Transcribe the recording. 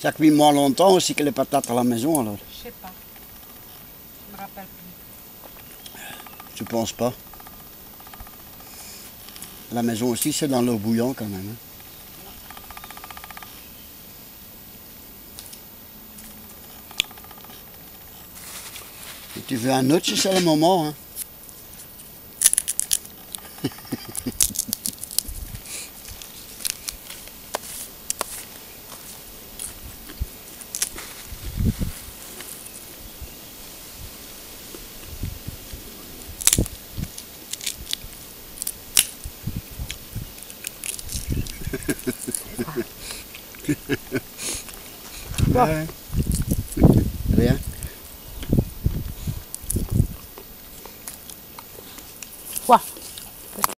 Ça cuit moins longtemps aussi que les patates à la maison alors. Je sais pas. Je me rappelle plus. Je pense pas. À la maison aussi c'est dans l'eau bouillante quand même. Hein. Si tu veux un autre, c'est le moment. Hein. Ouais. Rien. Quoi?